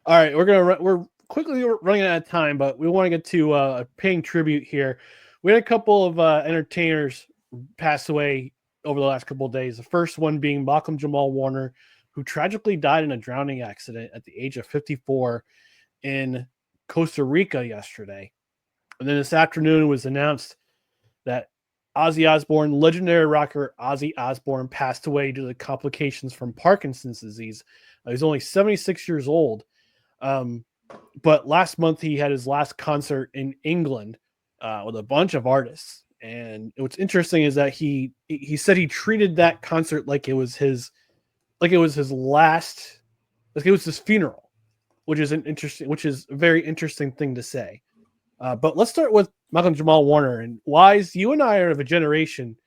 All right, we're quickly running out of time, but we want to get to paying tribute here. We had a couple of entertainers pass away over the last couple of days. The first one being Malcolm Jamal Warner, who tragically died in a drowning accident at the age of 54 in Costa Rica yesterday. And then this afternoon it was announced that Ozzy Osbourne, legendary rocker Ozzy Osbourne, passed away due to complications from Parkinson's disease. He's only 76 years old. But last month he had his last concert in England with a bunch of artists. And what's interesting is that he said he treated that concert like it was his last, like it was his funeral, which is a very interesting thing to say. But let's start with Malcolm Jamal Warner. And Wize, you and I are of a generation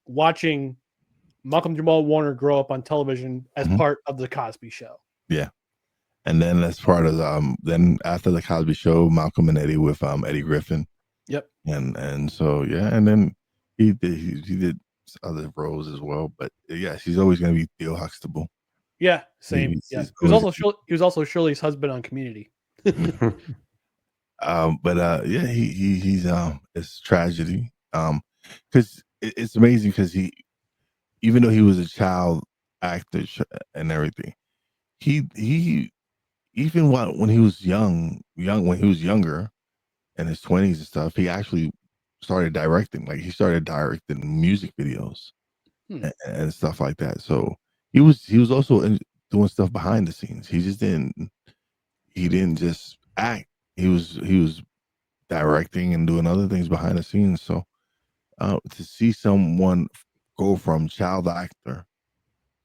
watching Malcolm Jamal Warner grow up on television as part of the Cosby Show. Yeah. And then as part of then after the Cosby Show, Malcolm and Eddie with Eddie Griffin. Yep. And so yeah, and then he did other roles as well. But yeah, he's always going to be Theo Huxtable. Yeah, same. He was also Shirley's husband on Community. But yeah, he's it's tragedy. Because it's amazing because even though he was a child actor and everything, he even when he was when he was younger in his 20s and stuff, he actually started directing. Like he started directing music videos and stuff like that. So he was also doing stuff behind the scenes. He didn't just act. He was directing and doing other things behind the scenes. So to see someone go from child actor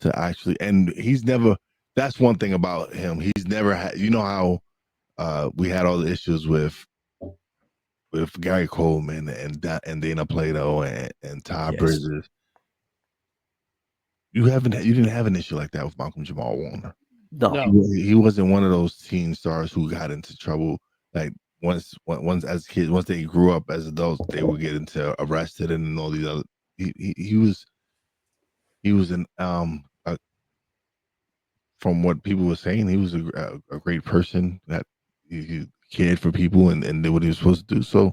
to actually, and that's one thing about him. He's never had, you know how we had all the issues with Gary Coleman and Dana Plato and Todd Bridges. You didn't have an issue like that with Malcolm Jamal Warner. No. He wasn't one of those teen stars who got into trouble. Like once as kids, once they grew up as adults, they would get arrested and all these other. He was an from what people were saying, he was a great person that he cared for people and did what he was supposed to do. So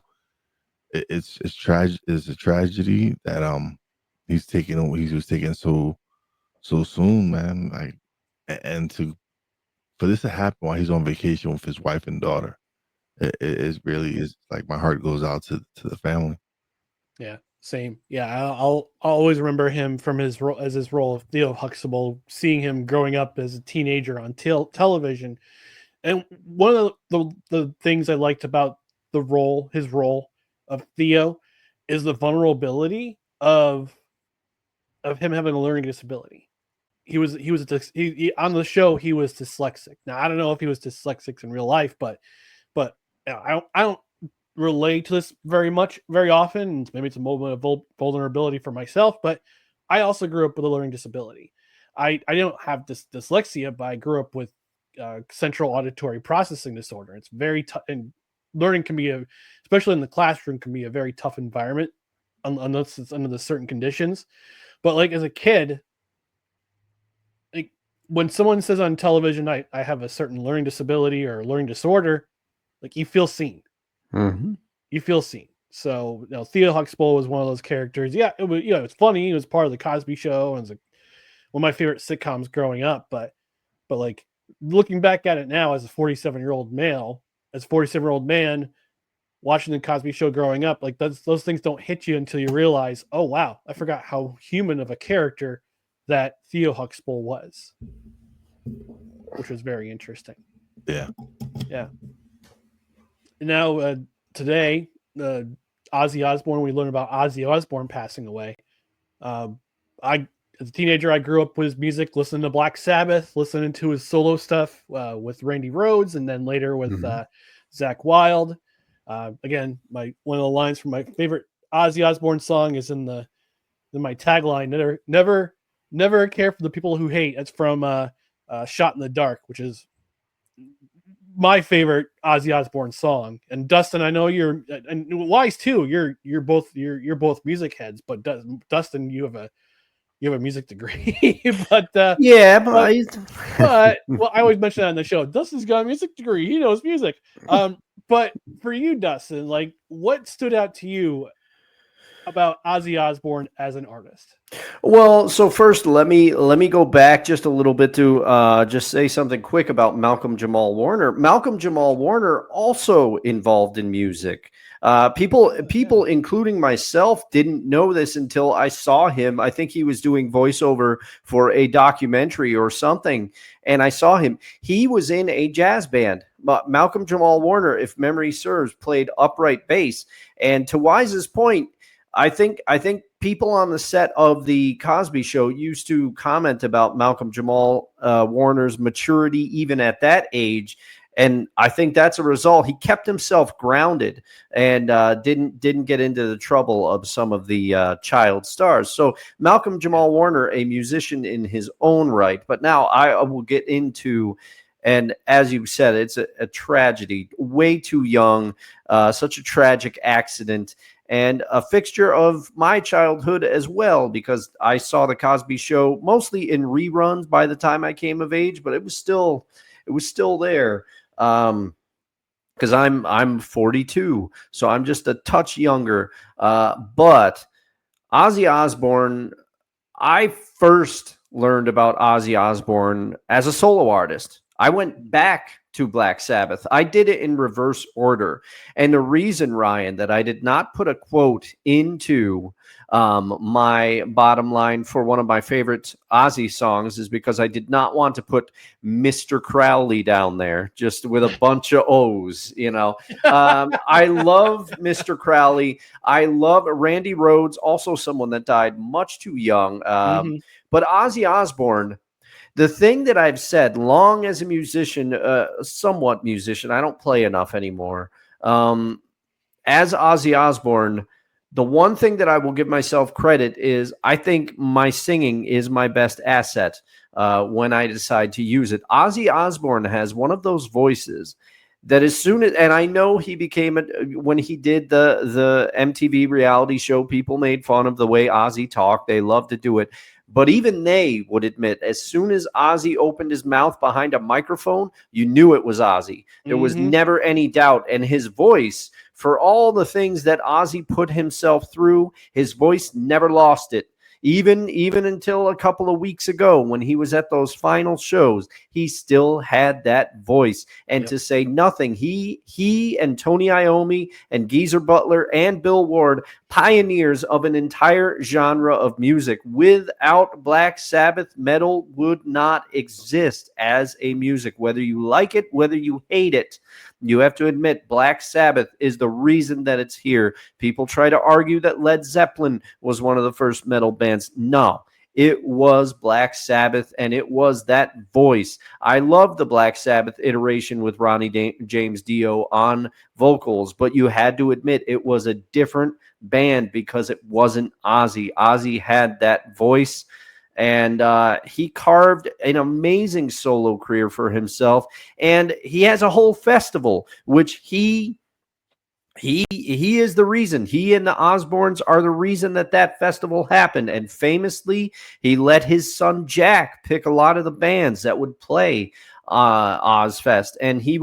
it's tragic. It's a tragedy that he was taken so soon, man. Like, and for this to happen while he's on vacation with his wife and daughter, it really is like my heart goes out to the family. Yeah, same. Yeah, I'll always remember him from his role of Theo Huxtable, seeing him growing up as a teenager on television. And one of the things I liked about his role of Theo, is the vulnerability of him having a learning disability. He was on the show. He was dyslexic. Now I don't know if he was dyslexic in real life, but I don't relate to this very often. Maybe it's a moment of vulnerability for myself, but I also grew up with a learning disability. I don't have this dyslexia, but I grew up with central auditory processing disorder. It's very tough, and learning can be especially in the classroom, can be a very tough environment unless it's under the certain conditions. But like as a kid, like when someone says on television, I have a certain learning disability or learning disorder, like you feel seen. Mm-hmm. You feel seen. So Theo Huxtable was one of those characters. Yeah, it was, it's funny. It was part of the Cosby Show and it was like one of my favorite sitcoms growing up. But like looking back at it now as a 47-year-old male, as a 47-year-old man watching the Cosby Show growing up, like those things don't hit you until you realize, oh wow, I forgot how human of a character that Theo Huxtable was, which was very interesting. Yeah. Now today, Ozzy Osbourne. We learned about Ozzy Osbourne passing away. As a teenager, I grew up with his music, listening to Black Sabbath, listening to his solo stuff with Randy Rhoads, and then later with Zakk Wylde. Again, one of the lines from my favorite Ozzy Osbourne song is in my tagline: "Never care for the people who hate." It's from "Shot in the Dark," which is my favorite Ozzy Osbourne song. And Dustin, I know you're, and Wize too. You're both music heads, but Dustin, you have you have a music degree, but Yeah, but but well, I always mention that on the show. Dustin's got a music degree. He knows music. But for you, Dustin, like what stood out to you about Ozzy Osbourne as an artist? well, so first let me go back just a little bit to just say something quick about Malcolm Jamal Warner. Malcolm Jamal Warner also involved in music. People, including myself, didn't know this until I saw him. I think he was doing voiceover for a documentary or something, and I saw him. He was in a jazz band. Malcolm Jamal Warner, if memory serves, played upright bass. And to Wise's point, I think people on the set of the Cosby Show used to comment about Malcolm Jamal Warner's maturity even at that age, and I think that's a result. He kept himself grounded and didn't get into the trouble of some of the child stars. So Malcolm Jamal Warner, a musician in his own right, but now I will get into. And as you said, it's a tragedy. Way too young, such a tragic accident and a fixture of my childhood as well, because I saw the Cosby Show mostly in reruns by the time I came of age, but it was still there. Because I'm 42, so I'm just a touch younger. But Ozzy Osbourne, I first learned about Ozzy Osbourne as a solo artist. I went back to Black Sabbath. I did it in reverse order. And the reason, Ryan, that I did not put a quote into my bottom line for one of my favorite Ozzy songs is because I did not want to put Mr. Crowley down there just with a bunch of O's, you know. I love Mr. Crowley. I love Randy Rhoads, also someone that died much too young. Mm-hmm. But Ozzy Osbourne, the thing that I've said long as a musician, somewhat musician, I don't play enough anymore. As Ozzy Osbourne, the one thing that I will give myself credit is I think my singing is my best asset when I decide to use it. Ozzy Osbourne has one of those voices that as soon as, and I know he became when he did the MTV reality show, people made fun of the way Ozzy talked. They loved to do it. But even they would admit, as soon as Ozzy opened his mouth behind a microphone, you knew it was Ozzy. There was Mm-hmm. never any doubt. And his voice, for all the things that Ozzy put himself through, his voice never lost it. Even until a couple of weeks ago when he was at those final shows, he still had that voice. And Yep. to say nothing, he and Tony Iommi and Geezer Butler and Bill Ward, pioneers of an entire genre of music. Without Black Sabbath, metal would not exist as a music, whether you like it, whether you hate it. You have to admit, Black Sabbath is the reason that it's here. People try to argue that Led Zeppelin was one of the first metal bands. No, it was Black Sabbath, and it was that voice. I love the Black Sabbath iteration with Ronnie James Dio on vocals, but you had to admit it was a different band because it wasn't Ozzy. Ozzy had that voice, and he carved an amazing solo career for himself. And he has a whole festival, which he is the reason. He and the Osbournes are the reason that festival happened. And famously, he let his son Jack pick a lot of the bands that would play Ozfest, and Ozzy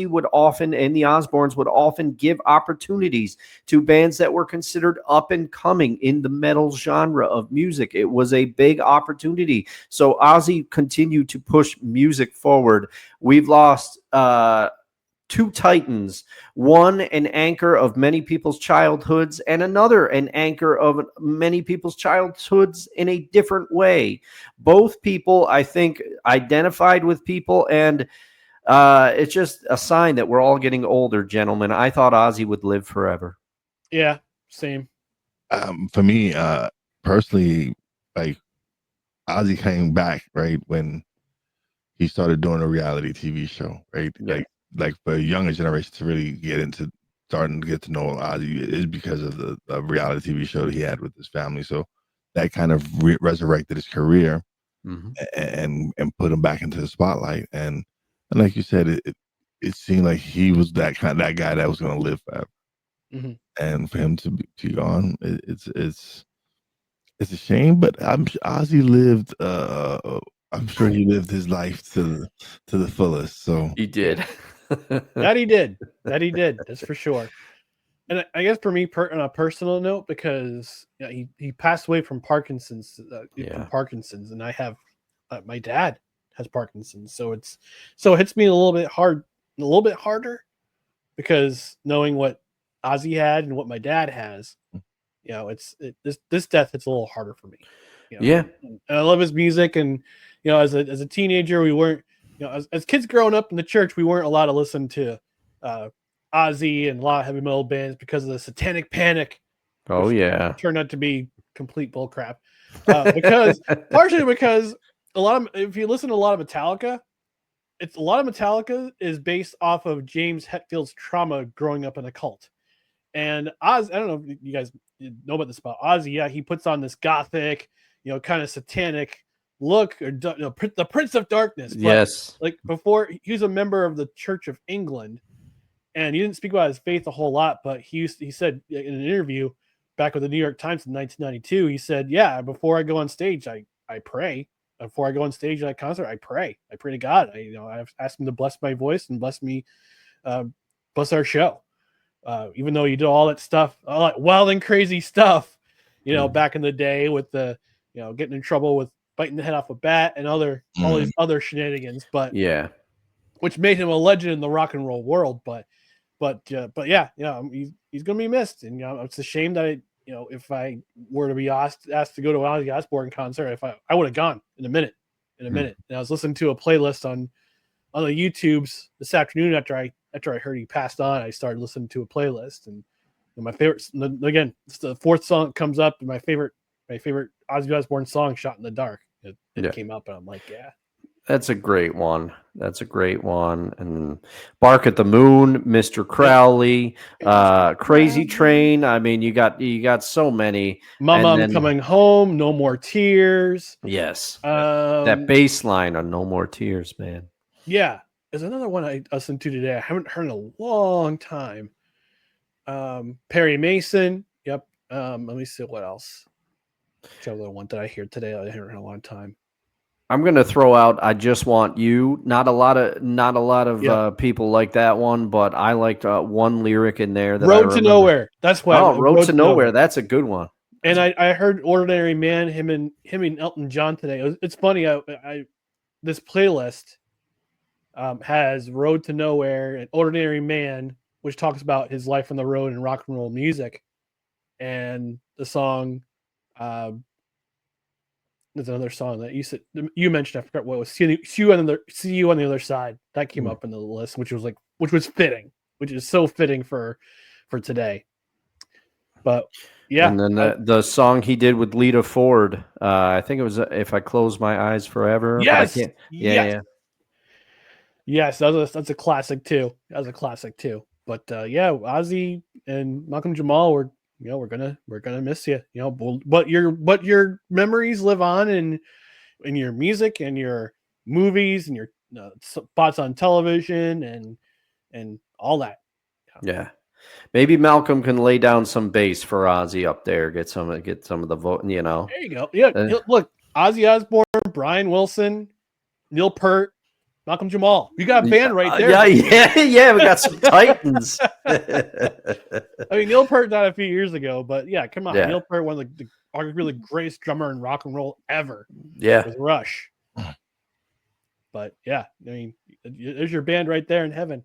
would often, and the Osbournes would often give opportunities to bands that were considered up and coming in the metal genre of music. It was a big opportunity. So Ozzy continued to push music forward. We've lost two titans, one an anchor of many people's childhoods, and another an anchor of many people's childhoods in a different way. Both people, I think, identified with people, and it's just a sign that we're all getting older, gentlemen. I thought Ozzy would live forever. Yeah, same. For me, personally, like Ozzy came back right when he started doing a reality TV show, right? Yeah. Like for a younger generation to really get into starting to get to know Ozzy is because of the reality TV show that he had with his family. So that kind of resurrected his career Mm-hmm. and put him back into the spotlight. And like you said, it seemed like he was that guy that was going to live forever. Mm-hmm. And for him to be gone, it's it's a shame, but Ozzy lived. I'm sure he lived his life to the fullest. So He did. That he did. That he did. That's for sure. And I guess for me, on a personal note, because he passed away from Parkinson's, and I have my dad has Parkinson's, so it hits me a little bit harder, because knowing what Ozzy had and what my dad has, this death hits a little harder for me. Yeah. And I love his music, and as a teenager, we weren't, as kids growing up in the church, we weren't allowed to listen to Ozzy and a lot of heavy metal bands because of the Satanic Panic. Oh yeah, turned out to be complete bullcrap. Partially because if you listen to a lot of Metallica, a lot of Metallica is based off of James Hetfield's trauma growing up in a cult. And Oz, I don't know if you guys know about this about Ozzy. Yeah, he puts on this gothic, kind of satanic look, or the Prince of Darkness. But yes. like before, he was a member of the Church of England, and he didn't speak about his faith a whole lot. But he said in an interview back with the New York Times in 1992, he said, "Yeah, before I go on stage, I pray. Before I go on stage at a concert, I pray. I pray to God. I've asked him to bless my voice and bless me, bless our show." Even though you did all that stuff, all that wild and crazy stuff, back in the day with the, getting in trouble with biting the head off a bat and all these other shenanigans, but yeah, which made him a legend in the rock and roll world. But yeah, he's gonna be missed, and it's a shame that if I were to be asked to go to an Ozzy Osbourne concert, I would have gone in a minute. And I was listening to a playlist on the YouTubes this afternoon after I heard he passed on. I started listening to a playlist, and my favorite, again, it's the fourth song that comes up, and my favorite Ozzy Osbourne song, "Shot in the Dark." It came up, and I'm like, yeah, that's a great one. And Bark at the Moon, Mr. Crowley, Crazy Train. I mean, you got so many. Mama, I'm Coming Home, No More Tears. Yes, that bass line on No More Tears, man. Yeah, there's another one I listened to today. I haven't heard in a long time. Perry Mason. Yep. Let me see what else. Which other one did I hear today? I haven't heard in a long time. I'm gonna throw out "I Just Want You." Not a lot of people like that one, but I liked one lyric in there. Road to Nowhere. That's why. Oh, Road to Nowhere. That's a good one. And I heard "Ordinary Man," him and Elton John today. It's funny. This playlist has "Road to Nowhere" and "Ordinary Man," which talks about his life on the road and rock and roll music, and the song. There's another song that you mentioned. I forgot what it was. See you on the other side. That came up in the list, which was fitting, which is so fitting for today. But yeah, and then the song he did with Lita Ford, I think it was "If I Close My Eyes Forever." Yes, but I can't, yeah. Yes, that's a classic too. That was a classic too. But yeah, Ozzy and Malcolm Jamal we're gonna miss you. But your memories live on in your music and your movies and your spots on television and all that. Yeah. Maybe Malcolm can lay down some bass for Ozzy up there. Get some of the vote. There you go. Yeah, look, Ozzy Osbourne, Brian Wilson, Neil Peart, Malcolm Jamal. You got a band right there. Yeah. We got some titans. I mean, Neil Peart died a few years ago, but yeah, come on. Yeah. Neil Peart, one of the arguably the greatest drummer in rock and roll ever. Yeah. With Rush. But yeah, I mean, there's your band right there in heaven.